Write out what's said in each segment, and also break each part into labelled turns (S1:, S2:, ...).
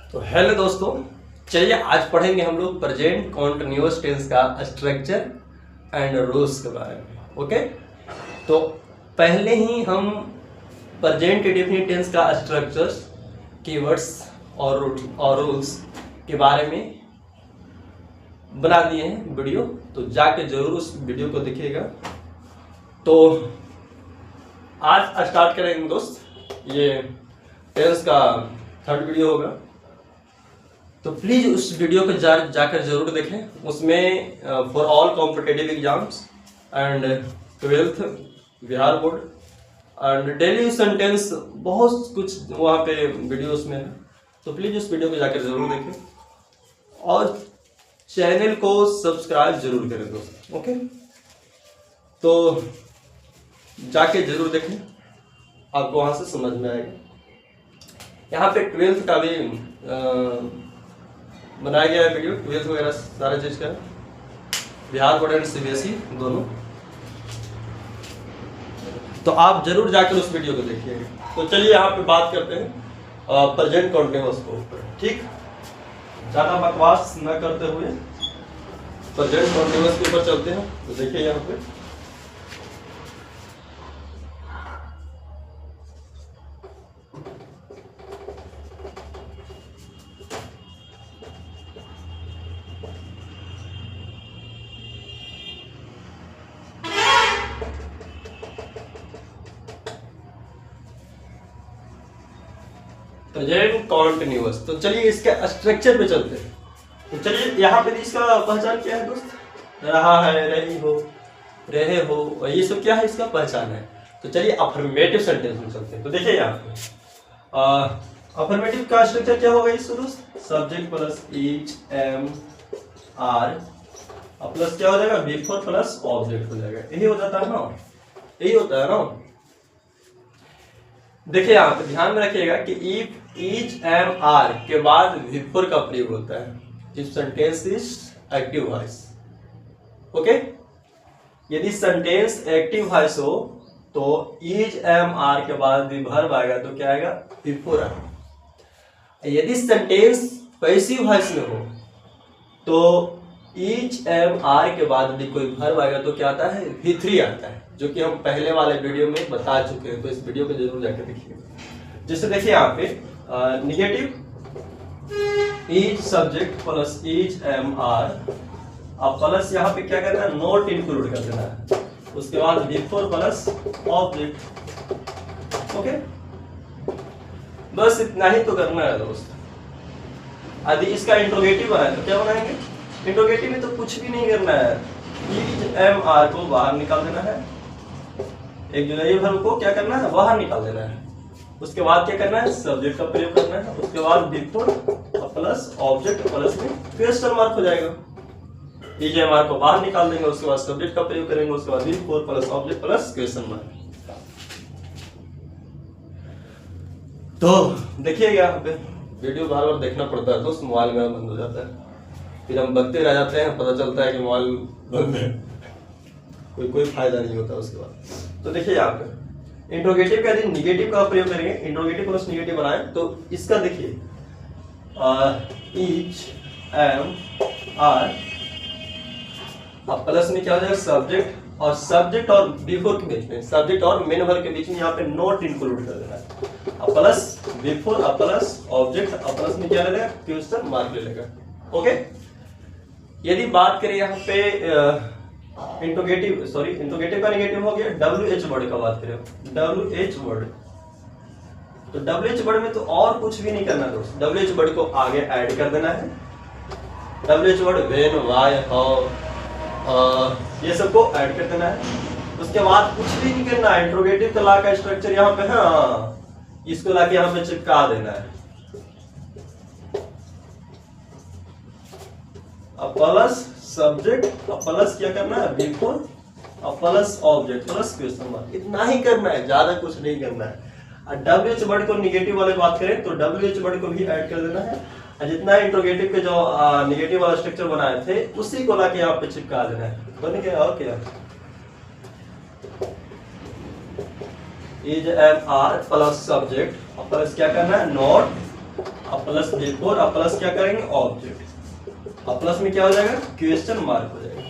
S1: तो हेलो दोस्तों, चलिए आज पढ़ेंगे हम लोग प्रेजेंट कॉन्टिन्यूअस टेंस का स्ट्रक्चर एंड रूल्स के बारे में। ओके, तो पहले ही हम प्रेजेंट इंडेफिनिट टेंस का स्ट्रक्चर्स, कीवर्ड्स और रूल्स के बारे में बना दिए हैं वीडियो, तो जाके जरूर उस वीडियो को देखिएगा। तो आज स्टार्ट करेंगे दोस्त, ये टेंस का थर्ड वीडियो होगा, तो प्लीज उस वीडियो को जाकर जरूर देखें। उसमें for all competitive exams and 12th Bihar board and daily sentence बहुत कुछ वहाँ पे वीडियोस में है, तो प्लीज उस वीडियो को जाकर जरूर देखें और चैनल को सब्सक्राइब जरूर करें दोस्त। ओके, तो जाके जरूर देखें, आपको वहाँ से समझ में आएगा। यहाँ पे 12th का भी बनाया गया है वीडियो, 12th वगैरह सारा चीज का, बिहार बोर्ड एंड सीबीएसई दोनों, तो आप जरूर जाकर उस वीडियो को देखिएगा। तो चलिए यहाँ पे बात करते हैं प्रेजेंट कॉन्टिन्यूअस को ऊपर, ठीक, ज्यादा बकवास न करते हुए प्रेजेंट कॉन्टिन्यूअस के ऊपर चलते हैं। तो देखिए यहाँ पे प्रेजेंट कॉन्टिन्यूअस। तो चलिए इसके स्ट्रक्चर पे चलते हैं। तो चलिए यहाँ पे इसका पहचान क्या है दोस्त, रहा है, रही हो, रहे हो, ये सब क्या है, इसका पहचान है। तो चलिए अफर्मेटिव सेंटेंस में चलते हैं। तो देखिए यहाँ पे अफर्मेटिव का स्ट्रक्चर क्या होगा इसको दोस्त, subject plus is am are plus क्या हो जाएगा, बिफोर प्लस ऑब्जेक्ट हो जाएगा। यही हो जाता है ना, यही होता है ना। देखिए यहाँ पे ध्यान में रखिएगा कि इफ इज एम आर के बाद बिफोर का प्रयोग होता है if sentence is active voice. Okay, यदि सेंटेंस एक्टिव वॉइस हो तो इज एम आर के बाद वर्ब आएगा तो क्या आएगा, बिफोर आएगा। यदि सेंटेंस पैसिव वॉइस में हो तो इज एम आर के बाद यदि कोई वर्ब आएगा तो क्या आता है, V3 आता है, जो कि हम पहले वाले वीडियो में बता चुके हैं। तो इस वीडियो को जरूर जाकर देखिए। जैसे देखिए यहाँ पे negative is subject plus is am are, अब प्लस यहाँ पे क्या करना है, नोट इंक्लूड कर देना है, उसके बाद बिफोर प्लस ऑब्जेक्ट। ओके, बस इतना ही तो करना है दोस्त। यदि इसका इंट्रोगेटिव बनाए तो क्या बनाएंगे, इंट्रोगेटिव में तो कुछ भी नहीं करना है, इज एम आर को बाहर निकाल देना है, एक जुलाई वर्ब को क्या करना है, बाहर निकाल देना है, उसके बाद क्या करना है, सब्जेक्ट का प्रयोग करना है, उसके बाद बिफोर प्लस ऑब्जेक्ट प्लस में क्वेश्चन मार्क हो जाएगा। इज एम आर को बाहर निकाल देंगे, उसके बाद सब्जेक्ट का प्रयोग करेंगे, उसके बाद before plus object plus question mark. तो देखिएगा यहाँ पे वीडियो बार बार देखना पड़ता है दोस्त, मोबाइल मेरा बंद हो जाता है, फिर हम बकते रह जाते हैं, पता चलता है कि मोबाइल बंद है, कोई फायदा नहीं होता उसके बाद। तो देखिए यहाँ पे इंट्रोगेटिव का यदि निगेटिव का प्रयोग करेंगे, इंट्रोगेटिव प्लस निगेटिव बनाए तो इसका देखिए इज एम आर, अब प्लस में क्या हो जाएगा, सब्जेक्ट, और सब्जेक्ट और बिफोर के बीच में, सब्जेक्ट और मेन वर्ब के बीच में यहाँ पे नोट इंक्लूड कर देना है, अब प्लस बिफोर, अब प्लस ऑब्जेक्ट, अब प्लस में क्या ले लेगा, क्वेश्चन मार्क ले लेगा। ओके, यदि बात करें यहाँ पे इंट्रोगेटिव का नेगेटिव हो गया, WH वर्ड का बात करें, WH वर्ड, तो WH वर्ड में तो और कुछ भी नहीं करना दोस्त, WH वर्ड को आगे ऐड कर देना है, WH word when, why, how, ये सबको ऐड कर देना है, उसके बाद कुछ भी नहीं करना है। इंट्रोगेटिव का ला का स्ट्रक्चर यहाँ पे है, इसको लाके यहाँ पे चिपका देना है, अब प्लस सब्जेक्ट, अब प्लस क्या करना है, बिफोर, अब plus object plus question mark, इतना ही करना है, ज्यादा कुछ नहीं करना है। और WH वर्ड को निगेटिव वाले बात करें तो WH वर्ड को भी ऐड कर देना है, और जितना इंट्रोगेटिव के जो निगेटिव वाला स्ट्रक्चर बनाए थे उसी को लाके यहाँ पे चिपका देना है। बन गया, और क्या, is am are plus subject, plus क्या करना है, नॉट अब प्लस बिफोर, अब प्लस क्या करेंगे ऑब्जेक्ट, अब प्लस में क्या हो जाएगा क्वेश्चन मार्क हो जाएगा,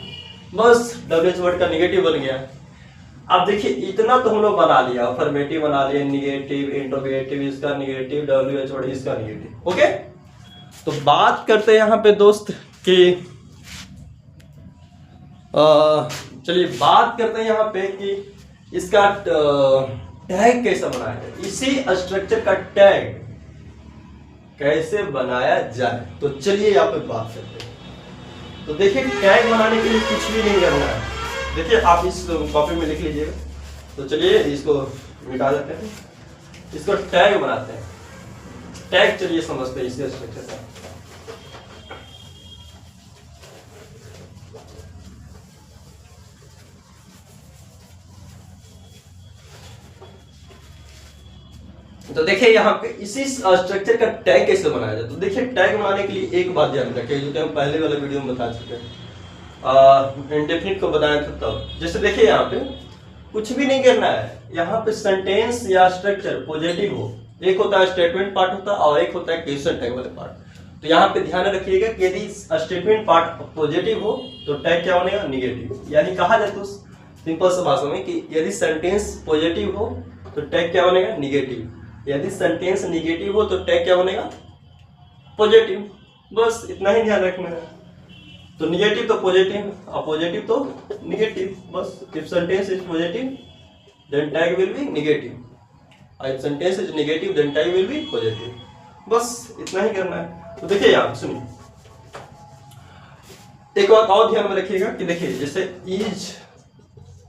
S1: बस WH वर्ड का निगेटिव बन गया। अब देखिए इतना तो हम लोग बना लिया, अफर्मेटिव बना लिया, निगेटिव, इंट्रोगेटिव, इसका निगेटिव, WH वर्ड इसका निगेटिव। ओके, तो बात करते हैं यहाँ पे दोस्त कि चलिए बात करते हैं यहाँ पे कि इसका टैग कैसे बनाया जाए, इसी स्ट्रक्चर का टैग कैसे बनाया जाए। तो चलिए यहाँ पे बात करते हैं। तो देखिए टैग बनाने के लिए कुछ भी नहीं करना है, देखिए आप इस कॉपी में लिख लीजिएगा। तो चलिए इसको मिटा देते हैं, इसको टैग बनाते हैं। टैग चलिए समझते हैं इसी स्ट्रक्चर का। तो देखिए यहाँ पे इसी स्ट्रक्चर का टैग कैसे बनाया जाए। तो देखिए टैग बनाने के लिए एक बात ध्यान रखिए, जो कि हम पहले वाले वीडियो में बता चुके हैं, इंडेफिनिट को बताया था तब। जैसे देखिए यहाँ पे कुछ भी नहीं करना है, यहाँ पे सेंटेंस या स्ट्रक्चर पॉजिटिव हो, एक होता है स्टेटमेंट पार्ट होता है और एक होता है क्वेश्चन टैग वाले पार्ट। तो यहाँ पे ध्यान रखिएगा कि यदि स्टेटमेंट पार्ट पॉजिटिव हो तो टैग क्या बनेगा निगेटिव, यानी कहा जाए तो सिंपल सा भाषा में कि यदि सेंटेंस पॉजिटिव हो तो टैग क्या बनेगा निगेटिव, यदि सेंटेंस निगेटिव हो तो टैग क्या बनेगा पॉजिटिव। बस इतना ही ध्यान रखना है। तो निगेटिव तो पॉजिटिव और पॉजिटिव तो निगेटिव, बस if sentence is positive then tag will be negative, if sentence is negative then tag will be positive, बस इतना ही करना है। तो देखिए यहाँ सुनिए, एक बात और ध्यान में रखिएगा कि देखिए जैसे is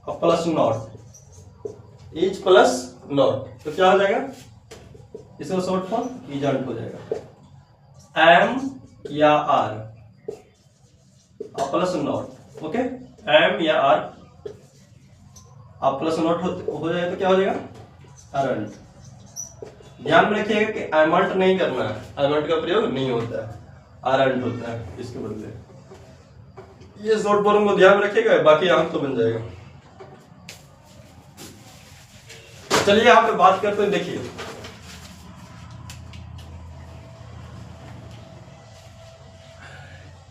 S1: plus not, is plus not तो क्या हो जाएगा, इसका शॉर्ट फॉर्म इजंट हो जाएगा, एम या are plus not. Okay, am या आर प्लस नॉट हो जाए तो क्या हो जाएगा अरंट। ध्यान में रखिएगा कि एमंट नहीं करना है, एमंट का प्रयोग नहीं होता है, अरंट होता है इसके बदले। ये शॉर्ट फॉर्म को ध्यान रखिएगा, बाकी आंक तो बन जाएगा। चलिए यहाँ पे बात करते हैं। देखिए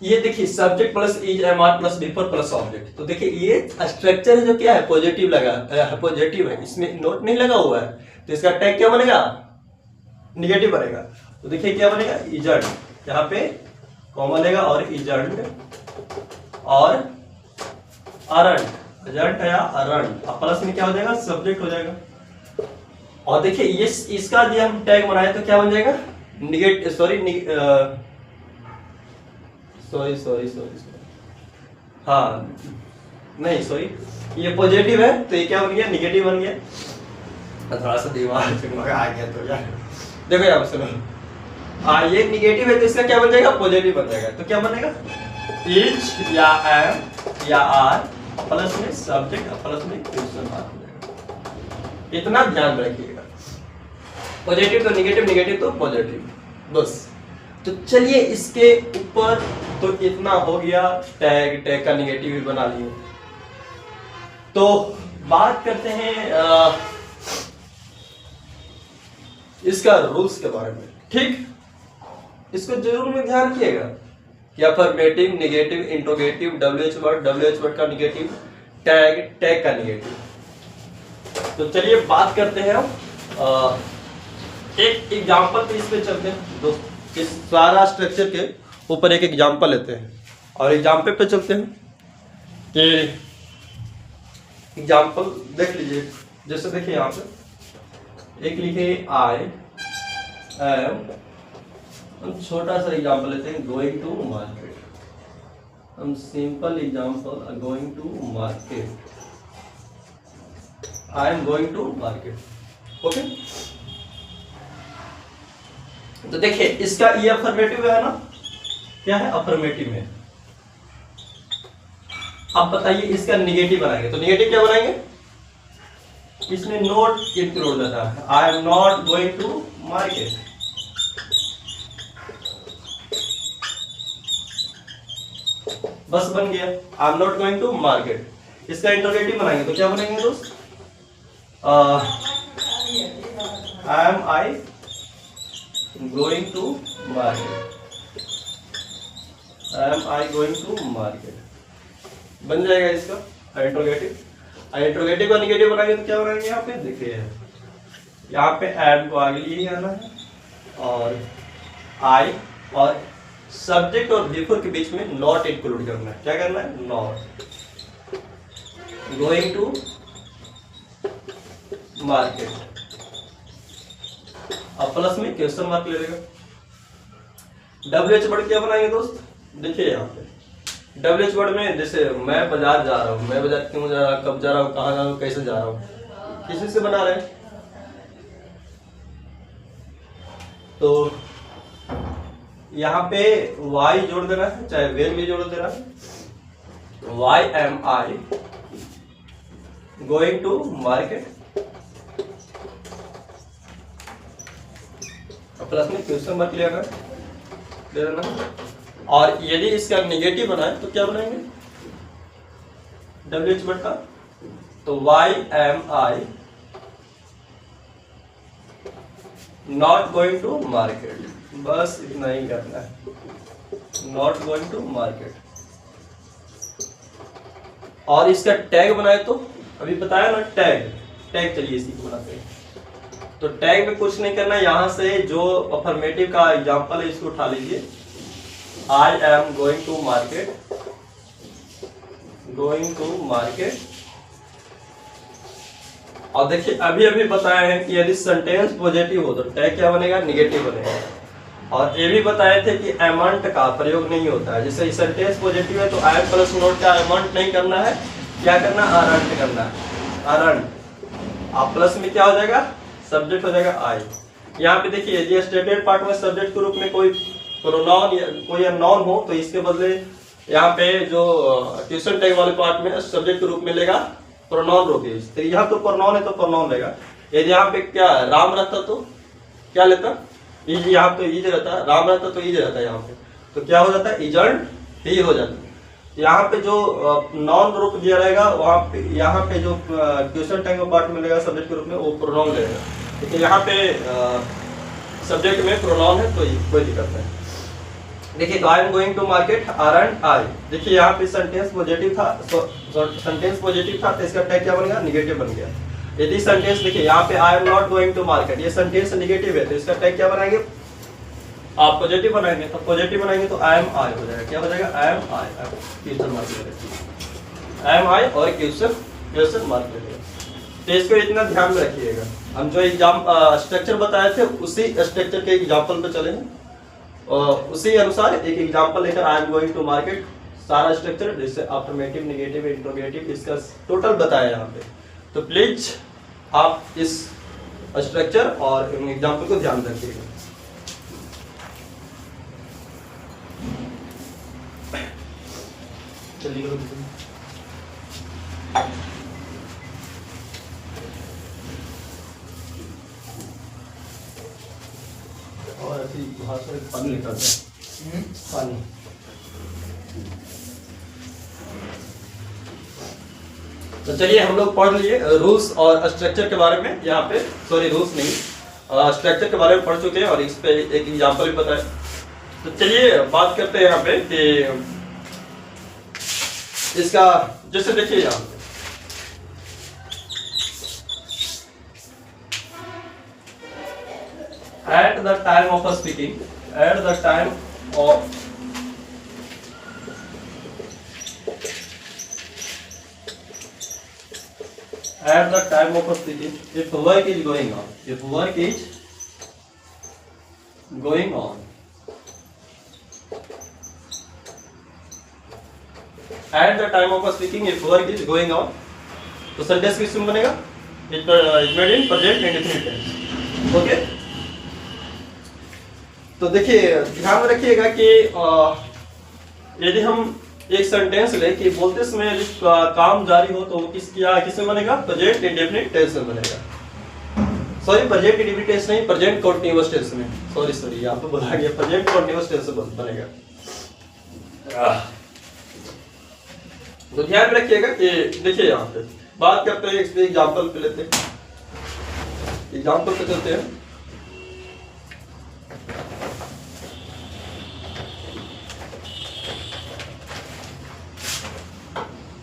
S1: ये देखिए subject plus is am are plus before plus object. तो देखिए ये स्ट्रक्चर है जो क्या है पॉजिटिव लगा, पॉजिटिव है, इसमें नोट नहीं लगा हुआ है, तो इसका टैग क्या बनेगा निगेटिव बनेगा। तो देखिए क्या बनेगा इजंट, यहाँ पे कॉमा लेगा और इजंट और अरंट, इजंट या अरंट, प्लस में क्या हो जाएगा सब्जेक्ट हो जाएगा। और देखिए ये इसका यदि हम टैग बनाए तो क्या बन जाएगा निगेटिव, सॉरी हाँ नहीं सॉरी, ये पॉजिटिव है तो ये क्या बन गया निगेटिव बन गया। थोड़ा सा दिमाग चकमका आ गया तो यार, देखो यहाँ सुनो, ये निगेटिव है तो इसका क्या बन जाएगा पॉजिटिव बन जाएगा। तो क्या बनेगा इज या एम या आर प्लस में सब्जेक्ट प्लस में क्वेश्चन मार्क हो जाएगा। इतना ध्यान रखिएगा, पॉजिटिव तो निगेटिव, निगेटिव तो पॉजिटिव, बस। तो चलिए इसके ऊपर तो इतना हो गया, टैग, टैग का निगेटिव भी बना लिए। तो बात करते हैं इसका रूल्स के बारे में। ठीक, इसको जरूर में ध्यान रखिएगा कि affirmative, negative, interrogative, WH word का निगेटिव, टैग, टैग का निगेटिव। तो चलिए बात करते हैं हम एक एग्जांपल पे, इस पे चलते हैं दोस्तों। इस सारा स्ट्रक्चर के ऊपर एक एग्जांपल लेते हैं और एग्जांपल पे चलते हैं कि एग्जांपल देख लीजिए। जैसे देखिए यहाँ पे एक लिखे आई एम, हम छोटा सा एग्जांपल लेते हैं गोइंग टू मार्केट, हम simple example going to market, I am going to market. Okay, तो देखिए इसका ये अफर्मेटिव है ना, क्या है अफर्मेटिव है। अब बताइए इसका निगेटिव बनाएंगे, तो निगेटिव क्या बनाएंगे, इसमें नॉट इंक्लूड रहता है, I am not going to market. बस बन गया, I am not going to market. इसका इंटरोगेटिव बनाएंगे तो क्या बनेंगे दोस्त, going to market, am I going to market, बन जाएगा इसका इंट्रोगेटिव। इंट्रोगेटिव का निगेटिव बनाएंगे तो क्या बनाएंगे यहाँ पे, देखिए यहाँ पे एम को आगे लिए आना है और आई और सब्जेक्ट और बिफोर के बीच में नॉट इंक्लूड करना है। क्या करना है, नॉट गोइंग टू मार्केट, अब प्लस में क्वेश्चन मार्क ले लेगा। WH वर्ड क्या बनाएंगे दोस्त, देखिए यहाँ पे WH वर्ड में जैसे मैं बाजार जा रहा हूँ, मैं बाजार क्यों जा रहा हूँ, कब जा रहा हूँ, कहाँ जा रहा हूँ, कैसे जा रहा हूँ, किसी से बना रहे हैं। तो यहाँ पे y जोड़ देना है, चाहे वेर भी जोड़ देना है। Why am I going to market, plus में क्वेश्चन मार्क ले देना। और यदि इसका निगेटिव बनाए तो क्या बनाएंगे WH वर्ड का, तो why am I not going to market, बस इतना ही करना है, नॉट गोइंग टू मार्केट। और इसका टैग बनाए तो अभी बताया ना, टैग चलिए इसी को बनाते हैं। तो टैग में कुछ नहीं करना, यहां से जो अफर्मेटिव का एग्जांपल है इसको उठा लीजिए, I am going to market, going to market. और देखिए अभी अभी बताया है कि यदि सेंटेंस पॉजिटिव हो तो टैग क्या बनेगा, निगेटिव बनेगा। और ये भी बताए थे कि एमंट का प्रयोग नहीं होता है, जैसे सेंटेंस पॉजिटिव है तो आई प्लस नोट का एमंट नहीं करना है, क्या करना, अरंट करना है, अरंट। आप प्लस में क्या हो जाएगा, सब्जेक्ट हो जाएगा आई। यहाँ पे देखिए यदि स्टेटेड पार्ट में सब्जेक्ट के रूप में कोई प्रोनाउन या कोई नाउन हो तो इसके बदले यहाँ पे जो ट्यूशन टैग वाले पार्ट में सब्जेक्ट के रूप में लेगा प्रोनाउन रोके। तो यहाँ तो प्रोनाउन है तो प्रोनाउन लेगा। यदि यहाँ पे क्या राम रहता तो क्या लेता, इज, यहाँ पे इज रहता, राम रहता तो इज रहता, यहाँ पे तो क्या हो जाता है, इजंट ही हो जाता है। यहाँ पे जो नॉन रूप दिया रहेगा वहाँ पे, यहाँ पे जो क्वेश्चन टैग पार्ट में लेगा सब्जेक्ट के रूप में वो प्रोनाउन लेगा। लेकिन यहाँ पे सब्जेक्ट में प्रोनाउन है तो कोई दिक्कत नहीं। देखिए तो I am going to market, aren't I. देखिए यहाँ पे सेंटेंस पॉजिटिव था, सेंटेंस पॉजिटिव था तो इसका टैग क्या बन गया, निगेटिव बन गया। यदि सेंटेंस देखिए यहाँ पे I am not going to market, ये सेंटेंस निगेटिव है तो इसका टैग क्या बनाएंगे, आप पॉजिटिव बनाएंगे। तो पॉजिटिव बनाएंगे तो आई एम आई हो जाएगा, क्या हो जाएगा, I am I, question mark लगेगा, आई एम आई और क्वेश्चन मार्क लगेगा। तो इसको इतना ध्यान में रखिएगा। हम जो एग्जाम स्ट्रक्चर बताए थे उसी स्ट्रक्चर के एग्जाम्पल पे चलेंगे और उसी अनुसार एक एग्जाम्पल लेकर I am going to market, सारा स्ट्रक्चर जैसे अफर्मेटिव, नेगेटिव, इंट्रोगेटिव इसका टोटल बताया यहाँ पे। तो प्लीज आप इस स्ट्रक्चर और एग्जाम्पल को ध्यान रखिएगा। चलिए और ऐसी भाषा में पानी निकल जाए, पानी। तो चलिए हम लोग पढ़ लिए रूल्स और स्ट्रक्चर के बारे में। यहाँ पे सॉरी रूल्स नहीं, स्ट्रक्चर के बारे में पढ़ चुके हैं और इस पे एक एग्जाम्पल भी बताया। तो चलिए बात करते हैं यहाँ पे कि इसका, जैसे देखिए यहाँ पे at the time of speaking, at the time of speaking, if work is going on, if work is going on, at the time of speaking, if work is going on, तो सेंटेंस किसमें बनेगा, it made in present indefinite tense. Okay, तो देखिए ध्यान में रखिएगा कि यदि हम एक सेंटेंस ले कि बोलते समय यदि काम जारी हो तो किसमें बनेगा, प्रेजेंट इंडेफिनिट टेंस में बनेगा। सॉरी प्रेजेंट इंडेफिनिट टेंस नहीं, प्रेजेंट कंटीन्यूअस टेंस में, सॉरी यहाँ पे बोला गया प्रेजेंट कंटीन्यूअस टेंस में बनेगा। तो ध्यान में रखिएगा कि देखिए यहाँ पे बात करते हैं, एक एग्जाम्पल पे लेते हैं, एग्जाम्पल पे चलते हैं।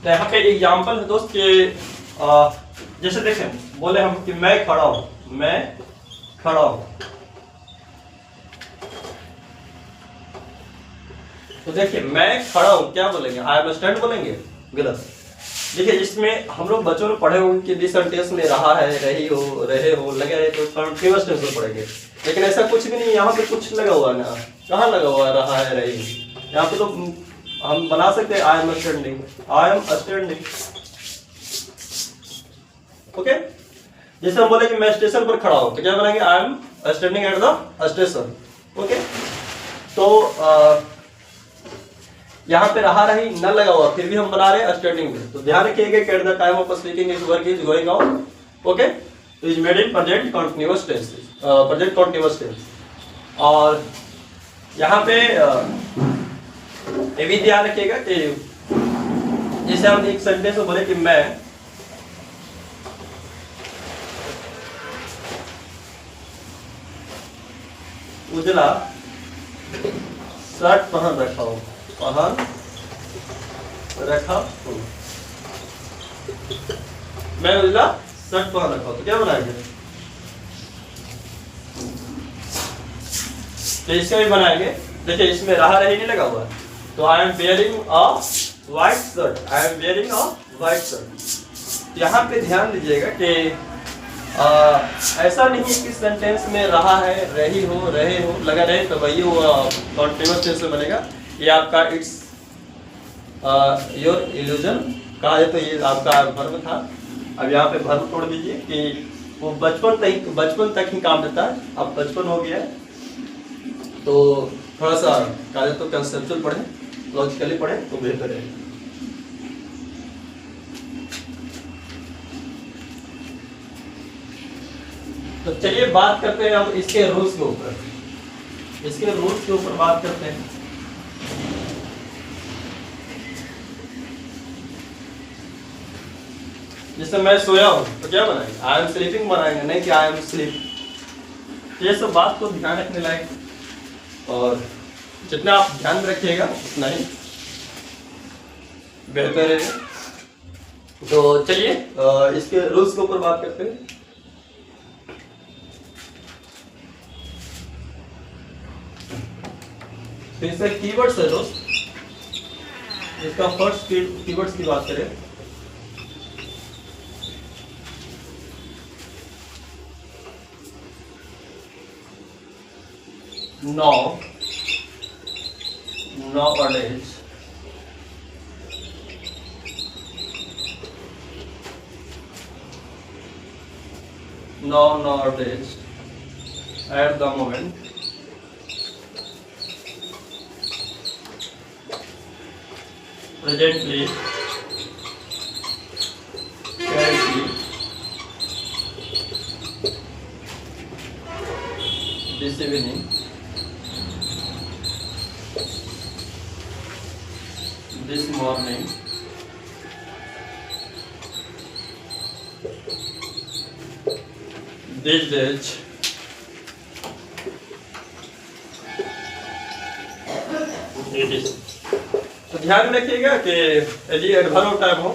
S1: तो यहाँ पे एग्जाम्पल है दोस्त कि जैसे देखें, बोले हम कि मैं खड़ा हूं, मैं खड़ा हूं, तो देखिए मैं खड़ा हूं क्या बोलेंगे, आई एम स्टैंड बोलेंगे, गलत। देखिए इसमें हम लोग बच्चों ने पढ़े होंगे कि दिस सेंटेंस में रहा है, रही हो, रहे हो, लगे रहे, तो कंटीन्यूअस टेंस में पढ़ेंगे। लेकिन ऐसा कुछ भी नहीं, यहाँ पे कुछ लगा हुआ ना, कहाँ लगा हुआ रहा है, रही। यहाँ पे तो हम बना सकते हैं I am standing, I am standing, okay. जैसे हम बोले कि मैं स्टेशन पर खड़ा हूं, तो क्या बनाएंगे, I am standing at the station, okay. तो यहाँ पे रहा रही न लगा हुआ, फिर भी हम बना रहे हैं स्टैंडिंग में, तो ध्यान रखिएगा कि at the time of speaking is work is going on, okay. तो is made in present continuous tense, present continuous tense. और यहाँ पे ये भी ध्यान रखिएगा कि जैसे हम एक सेंटेंस में बोले कि मैं उजला शर्ट पहन रखा हूं, पहन रखा हूं, मैं उजला शर्ट पहन रखा हूं, तो क्या बनाएंगे, तो इसका भी बनाएंगे। देखिए इसमें रहा रही नहीं लगा हुआ है, तो I am wearing a white shirt, I am wearing a white shirt. यहाँ पे ध्यान दीजिएगा कि ऐसा नहीं है कि सेंटेंस में रहा है, रही हो, रहे हो, लगा रहे, तो वही वो कंटीन्यूअस टेंस में बनेगा। ये आपका इट्स योर इल्यूजन कहा है, तो ये आपका वर्ब था। अब यहाँ पे वर्ब तोड़ दीजिए कि वो बचपन तक ही काम देता है, अब बचपन हो गया है, तो थोड़ा सा कहा तो कंसेप्चुअल पढ़े, लॉजिकली पढ़े तो बेहतर है। तो चलिए बात करते हैं अब इसके रूल्स के ऊपर, इसके रूल्स के ऊपर बात करते हैं। जैसे मैं सोया हूं, तो क्या बनाएंगे, आई एम स्लीपिंग बनाएंगे, नहीं कि आई एम स्लीप। ये सब बात को ध्यान रखने लायक, और जितना आप ध्यान में रखिएगा उतना ही बेहतर है। तो चलिए इसके रूल्स के ऊपर बात करते हैं। तो इसका कीवर्ड्स है दोस्त, इसका फर्स्ट कीवर्ड्स की बात करें, now, nowadays, nowadays, at the moment, presently, currently, this evening, this morning, these days, it is। तो ध्यान में रखिएगा कि यदि एडवर्ब टाइप हो,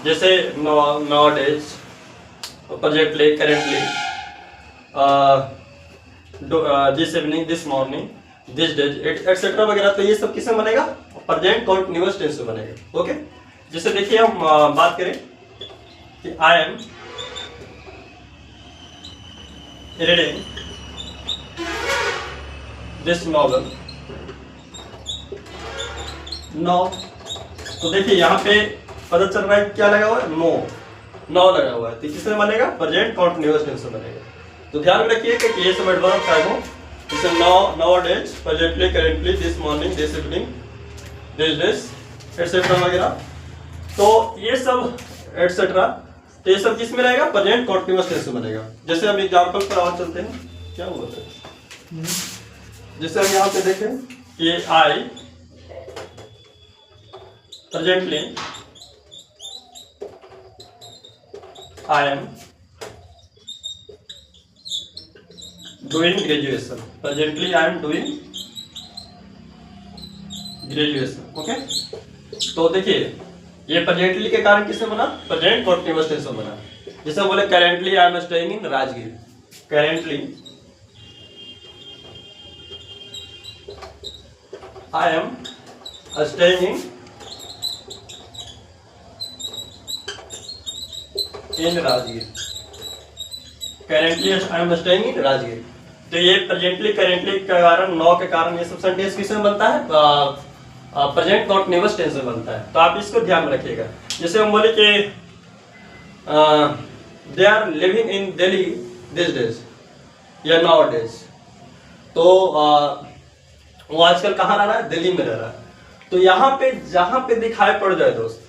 S1: जैसे nowadays, presently, currently, this evening, this morning, this days, etc. वगैरह, तो ये सब किसमें बनेगा, प्रेजेंट कंटीन्यूअस टेंस में बनेगा, ओके। जैसे देखिए हम बात करें कि I am reading this novel now, तो देखिए यहाँ पे पता चल रहा है क्या लगा हुआ है, नो लगा हुआ है, तो किसमें बनेगा, प्रेजेंट कंटीन्यूअस टेंस में बनेगा। तो ध्यान में रखिए कि ये सब एडवर्ब टाइप हो, जैसे nowadays, presently, currently, this morning, this evening, this days, etc. वगैरह, तो ये सब etc. तो ये सब किसमें रहेगा, प्रेजेंट कंटीन्यूअस टेंस में बनेगा। जैसे हम एग्जांपल पर और चलते हैं, क्या हुआ है, जैसे हम यहाँ पे देखें कि I presently I am doing graduation, presently I am doing graduation, okay. तो देखिए ये प्रेजेंटली के कारण किससे बना, प्रेजेंट कंटीन्यूअस टेंस में बना। जैसे बोले currently I am staying in Rajgir, currently I am staying in Rajgir, currently I am staying in Rajgir. तो ये प्रेजेंटली करेंटली के कारण, नो के कारण ये सब सेंटेंस किसमें बनता है, प्रेजेंट कंटीन्यूअस टेंस में बनता है। तो आप इसको ध्यान में रखिएगा। जैसे हम बोले कि they are living in Delhi this days या नाउ डेज, तो वो आजकल कहाँ रह रहा है, दिल्ली में रह रहा है। तो यहाँ पे जहां पे दिखाई पड़ जाए दोस्त,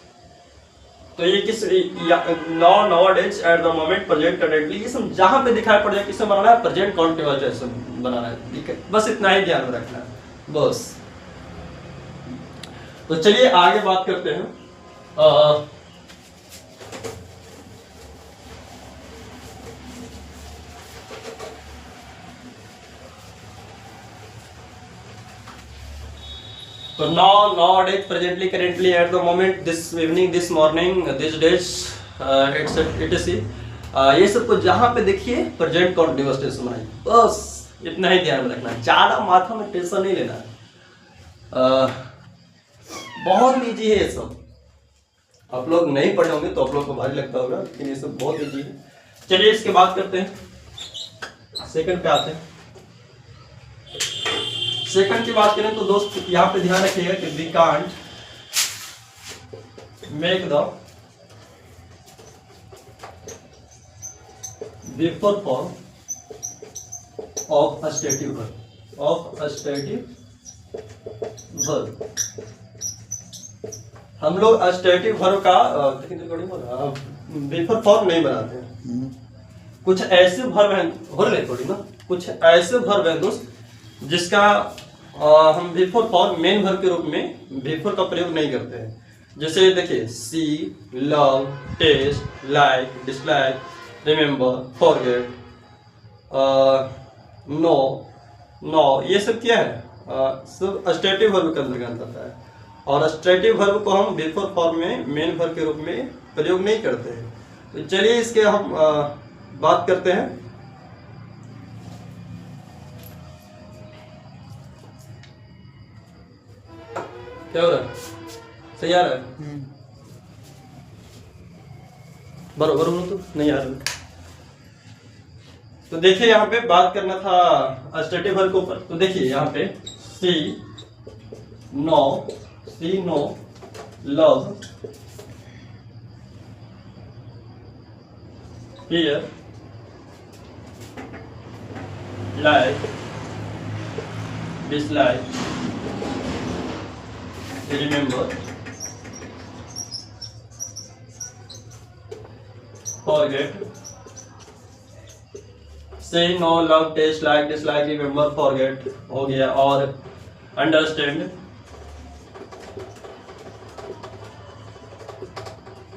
S1: तो ये किस now now days at the moment present currently, ये सब जहां पे दिखाई पड़ जाए किससे बनाना है, प्रेजेंट कंटीन्यूअस टेंस बनाना है। ठीक है, बस इतना ही ध्यान में रखना है बस। तो चलिए आगे बात करते हैं। तो now days presently currently at the moment this evening this morning this days it's ये सब को जहां पे देखिए प्रेजेंट कंटीन्यूअस टेंस बनाइए, बस इतना ही ध्यान में रखना है, ज्यादा माथा में टेंशन नहीं लेना है। बहुत इजी है ये सब, आप लोग नहीं पढ़े होंगे तो आप लोग को भारी लगता होगा, लेकिन ये सब बहुत इजी है। चलिए इसके बाद करते हैं, सेकंड पे आते हैं। सेकंड की बात करें तो दोस्त यहाँ पे ध्यान रखिएगा कि we can't make the before form of a stative verb, of a stative verb. हम लोग अस्टेटिव वर्ब का बिफोर फॉर्म नहीं बनाते हैं। कुछ ऐसे वर्ब हैं, हो रहे थोड़ी ना, कुछ ऐसे वर्ब हैं दोस्त जिसका हम बिफोर फॉर्म मेन वर्ब के रूप में बिफोर का प्रयोग नहीं करते हैं। जैसे देखिए see, love, taste, like, dislike, remember, forget, know, know, ये सब क्या है, सब अस्टेटिव वर्ब के अंतर्गत आता है। और अस्टेटिव वर्ब को हम बिफोर फॉर्म में मेन वर्ब के रूप में प्रयोग नहीं करते हैं। तो चलिए इसके हम बात करते हैं। क्या हो रहा है, सही आ रहा है, बरोबर हो तो नहीं आ रहा। तो देखिए यहाँ पे बात करना था अस्टेटिव वर्ब के ऊपर। तो देखिए यहाँ पे see know, love, hear, like, dislike, remember, forget, say no, love, taste, like, dislike, remember, forget हो गया। और understand,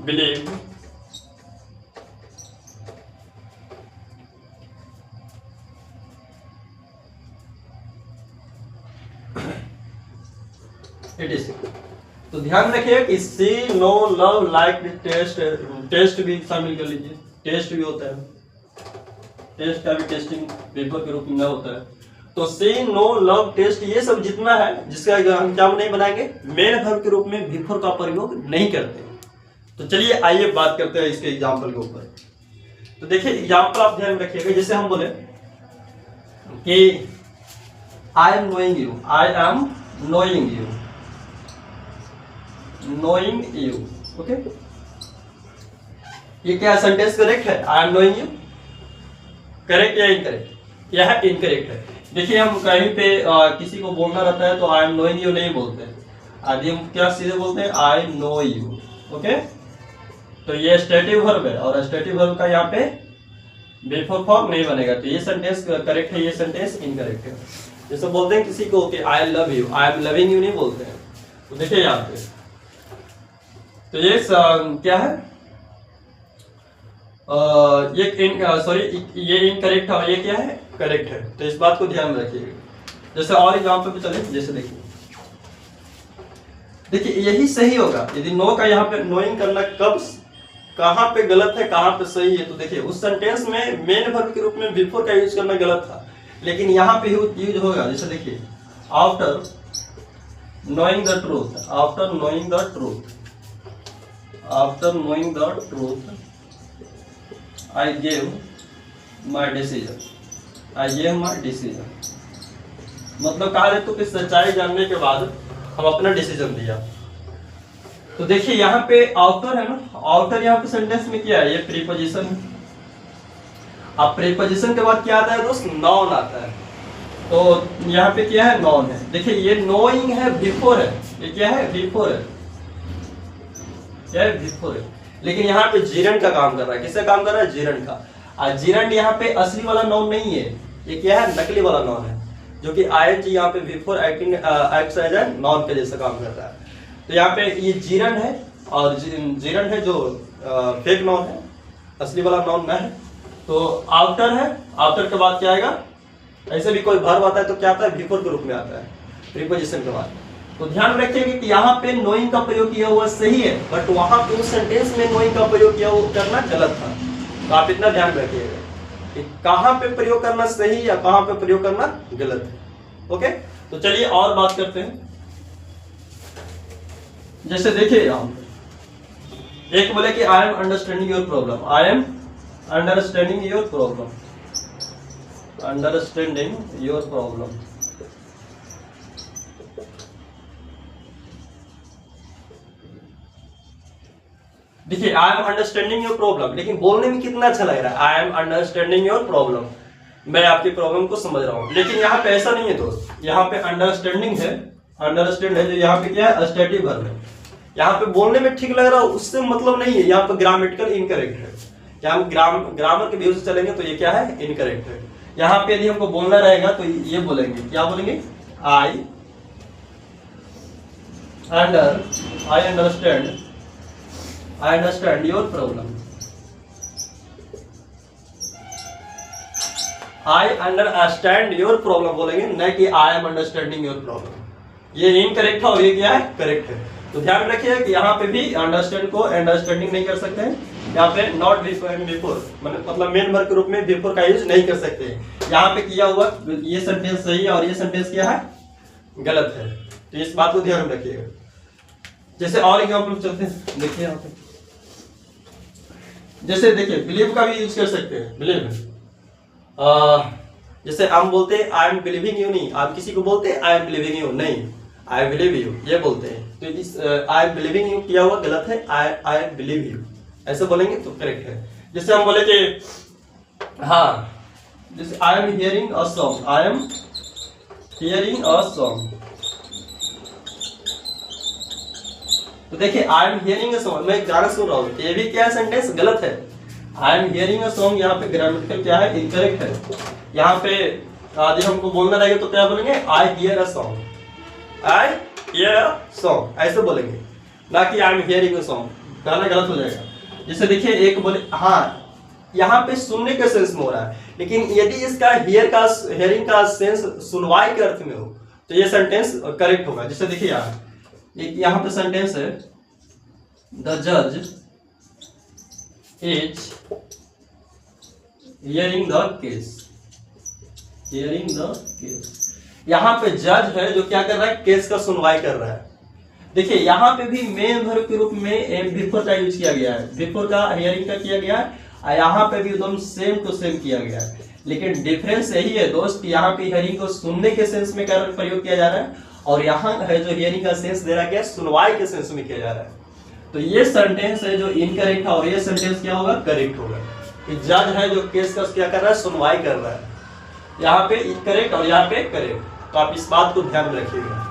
S1: believe, इट इज। तो ध्यान रखिए कि see, know, love, like, taste, taste भी शामिल कर लीजिए, टेस्ट भी होता है, टेस्ट का भी टेस्टिंग पेपर के रूप में होता है। तो सी, नो, लव, टेस्ट, ये सब जितना है जिसका हम क्या नहीं बनाएंगे, मेन वर्ब के रूप में बिफोर का प्रयोग नहीं करते। तो चलिए आइए बात करते हैं इसके एग्जाम्पल के ऊपर। तो देखिए एग्जाम्पल आप ध्यान रखिएगा। जैसे हम बोले कि I am knowing you, I am knowing you, knowing you, okay, ये क्या सेंटेंस करेक्ट है, I am knowing you, correct या इनकरेक्ट, यह इनकरेक्ट है। देखिए हम कहीं पे किसी को बोलना रहता है तो आई एम नोइंग यू नहीं बोलते हैं, आदि हम क्या सीधे बोलते हैं आई नो यू, ओके। तो ये स्टेटिव वर्ब है और स्टेटिव वर्ब का यहाँ पे बिफोर फॉर्म नहीं बनेगा, तो ये सेंटेंस करेक्ट है, ये सेंटेंस इनकरेक्ट है। जैसे बोलते हैं किसी को कि I love you, I am loving you नहीं बोलते हैं। तो देखिए यहाँ पे तो ये क्या है, ये इनकरेक्ट है और ये क्या है, करेक्ट है। तो इस बात को ध्यान में रखिएगा। जैसे और एग्जाम्पल पे चले, जैसे देखिए देखिए यही सही होगा। यदि नो का यहाँ पे नोइंग करना कब कहाँ पे गलत है कहाँ पे सही है, तो देखिए उस सेंटेंस में मेन वर्ब के रूप में बिफोर का यूज करना गलत था, लेकिन यहाँ पे यूज होगा। जैसे देखिए after knowing the truth, after knowing the truth, after knowing the truth I gave my decision, I gave my decision. मतलब कहा जाए तो कि सच्चाई जानने के बाद हम अपना डिसीजन दिया। तो देखिए यहाँ पे आउटर है ना, आउटर यहाँ पे सेंटेंस में क्या है, ये प्रीपोजिशन है। अब प्रीपोजिशन के बाद क्या आता है दोस्त, नॉन आता है। तो यहाँ पे क्या है, नॉन है। देखिए ये नोइंग है, बिफोर है, ये क्या है, बिफोर है, क्या है, बिफोर है। लेकिन यहाँ पे जीरन का काम कर रहा है। किसका काम कर रहा है, जीरन का। और जीरन यहाँ पे असली वाला नॉन नहीं है, ये क्या है, नकली वाला नॉन है, जो कि आईएनजी यहाँ पे before acting acts as a noun के जैसा काम करता है। तो यहाँ पे ये जीरन है, और जीरन है जो फेक नॉन है, असली वाला नॉन न है। तो आफ्टर है, आफ्टर के बाद क्या आएगा, ऐसे भी कोई वर्ब आता है तो क्या आता है, बिफोर के रूप में आता है प्रीपोजिशन के बाद। तो ध्यान रखिए कि यहाँ पे नोइंग का प्रयोग किया हुआ सही है, बट वहां पे उस सेंटेंस में नोइंग का प्रयोग किया हुआ करना गलत था। तो आप इतना ध्यान रखिएगा कि कहां पे प्रयोग करना सही या कहां पे प्रयोग करना गलत है। ओके, तो चलिए और बात करते हैं। जैसे देखिए यहाँ एक बोले कि I am understanding your problem, I am understanding your problem, understanding your problem. देखिए I am understanding your problem, लेकिन बोलने में कितना अच्छा लग रहा है, I am understanding your problem, मैं आपकी प्रॉब्लम को समझ रहा हूं। लेकिन यहाँ पे ऐसा नहीं है दोस्त, यहाँ पे अंडरस्टैंडिंग है, अंडरस्टैंड है, जो यहाँ पे क्या है, स्टेटिव वर्ब है। यहाँ पे बोलने में ठीक लग रहा है, उससे मतलब नहीं है, यहाँ पे ग्रामेटिकल इनकरेक्ट है। यहाँ ग्रामर के व्यू से चलेंगे तो ये क्या है, इनकरेक्ट है। यहाँ पे यदि हमको बोलना रहेगा तो ये बोलेंगे, क्या बोलेंगे, I understand your problem, I understand your problem बोलेंगे, न कि I am understanding your problem. ये इनकरेक्ट है और ये क्या है, करेक्ट है। तो ध्यान रखिए कि यहाँ पे भी अंडरस्टैंड को अंडरस्टैंडिंग नहीं कर सकते हैं। यहाँ पे नॉट बिफोर मतलब मेन वर्ब के रूप में बिफोर का यूज नहीं कर सकते। यहाँ पे किया हुआ ये सेंटेंस सही है और ये सेंटेंस क्या है, गलत है। तो इस बात को ध्यान में रखिएगा। जैसे और एग्जाम्पल चलते हैं, देखिए यहाँ पे जैसे देखिए बिलीव का भी यूज कर सकते हैं। बिलीव जैसे हम बोलते हैं आई एम बिलीविंग यू, नहीं आप किसी को बोलते हैं आई एम बिलीविंग यू, नहीं आई बिलीव यू ये बोलते हैं। तो इस आई एम बिलीविंग यू किया हुआ गलत है, आई बिलीव यू ऐसे बोलेंगे तो करेक्ट है। जैसे हम बोले कि हाँ, जैसे I am hearing a song, I am hearing a song, तो देखिए I am hearing a song, मैं गाना सुन रहा हूँ, ये भी क्या सेंटेंस गलत है। I am hearing a song यहाँ पे ग्रामेटिकल क्या है, इनकरेक्ट है। यहाँ पे यदि हमको बोलना रहेगा तो क्या बोलेंगे, I hear a song, I hear a song ऐसे बोलेंगे, ना कि I am hearing a song, गाना गलत हो जाएगा। जैसे देखिए एक बोले हाँ, यहाँ पे सुनने के सेंस में हो रहा है, लेकिन यदि इसका हियरिंग का सेंस सुनवाई के अर्थ में हो तो ये सेंटेंस करेक्ट होगा। जैसे देखिए यहाँ पे सेंटेंस है, द जज is hearing the case, hearing the case. यहाँ पे जज है जो क्या कर रहा है, केस का सुनवाई कर रहा है। देखिए यहाँ पे भी मेन वर्ब के रूप में बिफोर का यूज किया गया है, बिफोर का हियरिंग का किया गया है, और यहाँ पे भी एकदम सेम टू सेम किया गया है। लेकिन डिफरेंस यही है दोस्त, यहाँ पे हियरिंग को सुनने के सेंस में प्रयोग किया जा रहा है, और यहाँ है जो हियरिंग का सेंस दे रहा है सुनवाई के सेंस में किया जा रहा है। तो ये सेंटेंस है जो इनकरेक्ट है, और ये सेंटेंस क्या होगा, करेक्ट होगा। जज है जो केस का क्या कर रहा है, सुनवाई कर रहा है, यहाँ पे इनकरेक्ट और यहाँ पे करेक्ट। तो आप इस बात को ध्यान में रखिएगा।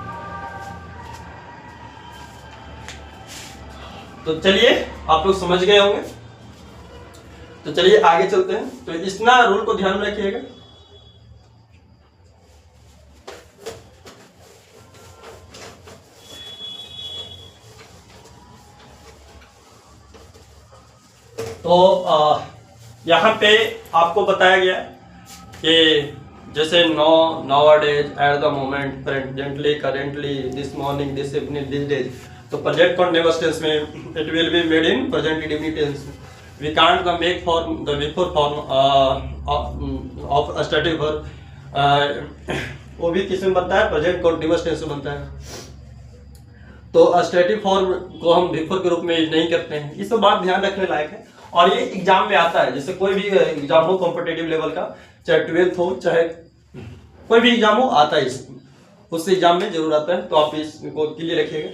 S1: तो चलिए आप लोग समझ गए होंगे, तो चलिए आगे चलते हैं। तो इतना रूल को ध्यान में रखिएगा। तो यहाँ पे आपको बताया गया कि जैसे nowadays, at the moment, presently, currently, this morning, this evening, these days. तो present continuous tense में it will be made in present indefinite tense. We can't the make form, the before form of a static verb. वो भी किस में बनता है? Present continuous tense में बनता है। तो स्टैटिक फॉर्म को हम बिफोर के रूप में यूज नहीं करते हैं। ये सब बात ध्यान रखने लायक है और ये एग्जाम में आता है। जैसे कोई भी एग्जाम हो कॉम्पिटेटिव लेवल का, चाहे 12th हो चाहे कोई भी एग्जाम हो, आता है उस एग्जाम में जरूर आता है। तो आप इसको क्लियर रखिएगा।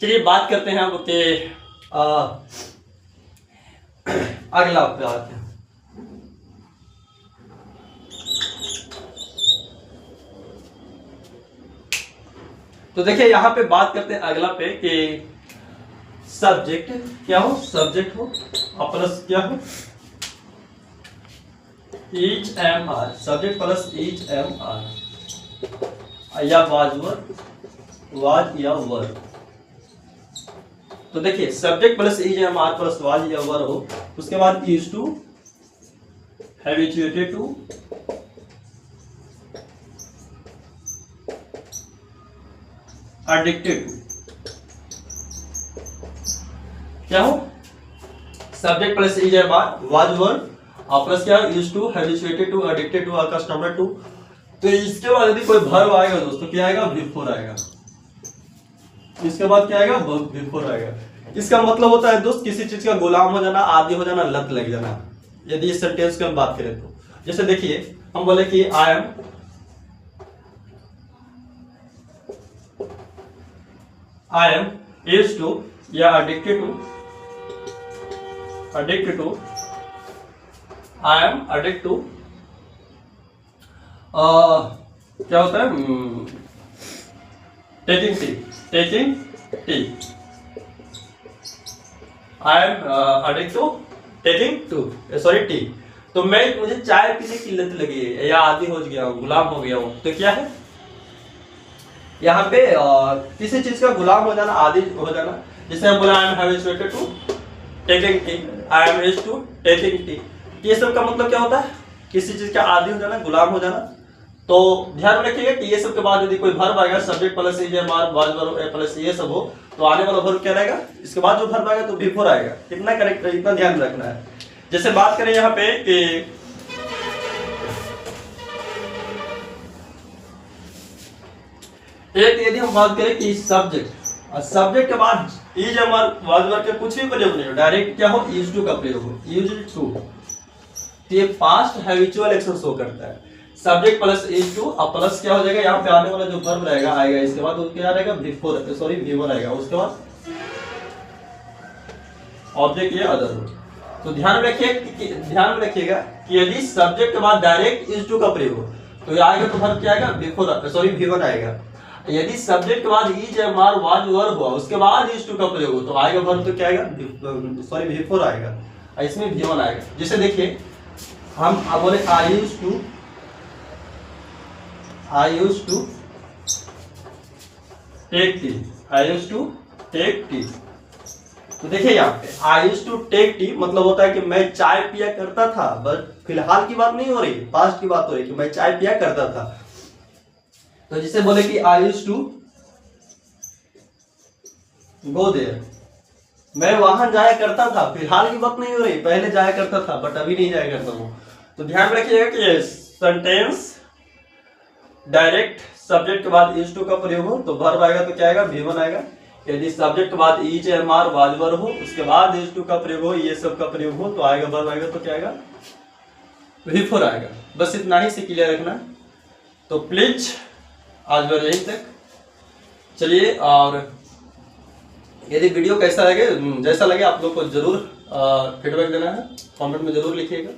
S1: चलिए बात करते हैं अब कि अगला पे आते हैं। तो देखिए यहाँ पे बात करते हैं अगला पे कि सब्जेक्ट क्या हो, सब्जेक्ट हो और प्लस क्या हो, is am are, subject plus is am are या वाज या वर। तो देखिए subject plus is am are plus was या वर हो, उसके बाद used to, habituated to, addicted to, क्या हो, subject plus is am are was were और प्लस क्या, used to, habituated to, addicted to, accustomed to. तो इसके बाद यदि कोई वर्ब आएगा दोस्तों, क्या आएगा, बिफोर आएगा। इसके बाद क्या आएगा, बिफोर आएगा। इसका मतलब होता है दोस्त किसी चीज का गुलाम हो जाना, आदी हो जाना, लत लग जाना। यदि इस सेंटेंस की हम बात करें तो जैसे देखिए हम बोले कि I am used to या addicted to, I am addicted to, क्या होता है, taking tea, I am addicted to taking tea। तो मुझे चाय पीने की लत लगी है या आदी हो गया हूँ, गुलाम हो गया हूँ। तो क्या है यहाँ पे किसी चीज का गुलाम हो जाना, आदी हो जाना। जैसे हम बोला I am habituated to taking tea, I am used to taking tea. ये सब का मतलब क्या होता है, किसी चीज का आदी हो जाना, गुलाम हो जाना। तो ध्यान में रखिएगा कि ये सब के बाद यदि कोई वर्ब आएगा, subject plus is am are was verb plus ये सब हो, तो आने वाला वर्ब क्या रहेगा, इसके बाद जो वर्ब आएगा तो बिफोर आएगा। कितना करेक्ट, इतना ध्यान रखना है। जैसे बात करें यहाँ पे कि एक यदि हम बात करें कि सब्जेक्ट के बाद is am are was verb के कुछ भी प्रयोग नहीं हो, डायरेक्ट क्या हो, यूज्ड टू का प्रयोग हो, यूज्ड टू। तो ये पास्ट हैबिचुअल एक्शन शो करता है। सब्जेक्ट प्लस इज टू और प्लस क्या हो जाएगा, यहाँ पे आने वाला जो वर्ब रहेगा आएगा, इसके बाद क्या रहेगा, बिफोर आएगा, उसके बाद ऑब्जेक्ट ये अदर हो। तो ध्यान में रखिएगा कि यदि सब्जेक्ट के बाद डायरेक्ट इज टू का प्रयोग हो तो आएगा तो वर्ब क्या आएगा, बिफोर आएगा। यदि सब्जेक्ट के बाद is am are was verb हुआ, उसके बाद इज टू का प्रयोग हो तो आएगा वर्ब तो क्या आएगा, बिफोर आएगा, इसमें V1 आएगा। जैसे देखिए हम अब बोले I used to take tea. तो देखिए यहाँ पे I used to take tea मतलब होता है कि मैं चाय पिया करता था, बट फिलहाल की बात नहीं हो रही, पास्ट की बात हो रही कि मैं चाय पिया करता था। तो जिसे बोले कि I used to go there, मैं वहां जाया करता था, फिलहाल की बात नहीं हो रही, पहले जाया करता था बट अभी नहीं जाया करता हूं। तो ध्यान रखिएगा कि सेंटेंस डायरेक्ट सब्जेक्ट के बाद इज टू का प्रयोग हो तो वर्ब आएगा तो क्या आएगा, V1 आएगा। यदि सब्जेक्ट के बाद is am are was verb हो, उसके बाद इज टू का प्रयोग हो, ये सब का प्रयोग हो तो आएगा वर्ब आएगा तो क्या आएगा, V4 आएगा। बस इतना ही से क्लियर रखना। तो प्लीज आज बार यहीं तक चलिए, और यदि वीडियो कैसा लगे, जैसा लगे आप लोग को जरूर फीडबैक देना है, कमेंट में जरूर लिखिएगा।